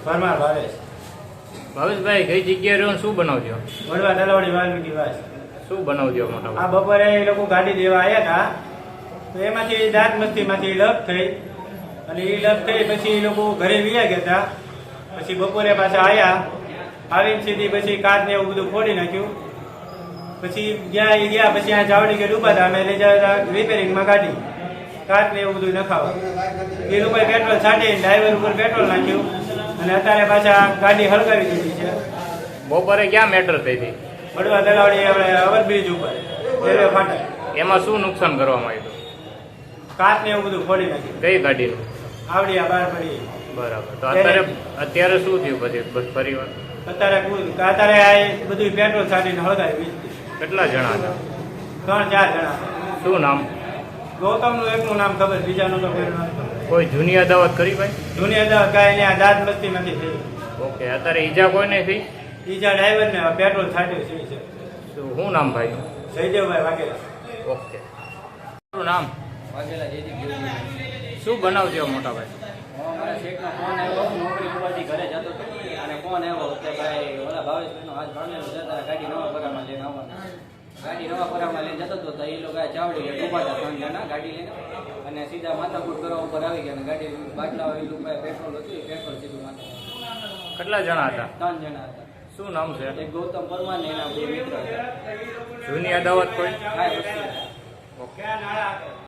પરમાર ભાવેશ. ભાવેશભાઈ કઈ જગ્યાએ રહ્યો ને શું બનાવજો? વડવા તલાવડી વાલ્મીકી વાસ. શું બનાવજો મોટા આ બપોરે એ લોકો ગાડી દેવા આવ્યા હતા, તો એમાંથી દાંત મસ્તીમાંથી લપ થઈ, અને એ લપ થઈ પછી એ લોકો ઘરે વ્યા ગયા હતા. પછી બપોરે પાછા આવ્યા, આવીને સીધી પછી કાચ ને એવું બધું ફોડી નાખ્યું. પછી ગયા પછી આ ચાવડી ગેટ ઉભા હતા, અમે લઈ જતા રિપેરિંગમાં ગાડી, કાચ ને એવું બધું નખાવા. એ લોકોએ પેટ્રોલ છાંટી ડ્રાઈવર ઉપર પેટ્રોલ નાખ્યું, અને અત્યારે પાછા ગાડી હળગાવી દીધી છે. બપોરે ક્યાં મેટર થઈ હતી? વડવા તલાવડી આપણે ઓવરબ્રિજ ઉપર રેલવે ફાટક. એમાં શું નુકસાન કરવામાં આવ્યું? કાચ ને એવું બધું ફોડી નાખ્યું. કઈ ગાડીનું? આવડી આ બહાર પડી. બરાબર. તો અત્યારે શું થયું પછી બસ પરિવાર? અત્યારે આ બધું પેટ્રોલ છાંટીને હળગાવી દીધી. કેટલા જણા હતા? 3-4 જણા. શું નામ? ગૌતમનું એકનું નામ ખબર, બીજાનું તો કોઈ નામ ખબર. કોઈ જૂની અદાવત કરી ભાઈ? જૂની અદાવત કાંઈ નહીં, આ દાંત મસ્તી નથી થઈ. ઓકે. અત્યારે ઈજા કોઈ નહીં થઈ? બીજા ડ્રાઈવરને પેટ્રોલ છાંટ્યું છે. શું નામ ભાઈ? જયદેવભાઈ વાઘેલા. ઓકે. શું નામ? વાઘેલા જયદીપ. શું બનાવજો મોટા ભાઈ? મારા શેઠનો ફોન આવ્યો, નોકરી કરવાથી ઘરે જતો હતો, અને ફોન આવ્યો કે ભાઈ ઓલા ભાવેશભાઈનો આજ ભાણેલો જતા ગાડી નવા પરામાં લઈને આવવાના. ગાડી નવા પરામાં લઈને જતો હતો, તો એ લોકો ચાવડી ગયા ઉભા હતા 3 જણા ગાડી લઈને, અને સીધા માથાકૂટ કરવા ઉપર આવી ગયા. અને ગાડી બાટલા એ લોકો પેટ્રોલ હતું, એ પેટ્રોલ સીધું માથા. કેટલા જણા હતા? 3 જણા હતા. શું નામ છે? એક ગૌતમ પરમાર ને એના 2 મિત્ર હતા. જૂની અદાવત કોઈ? કાંઈ વસ્તુ ઓકે.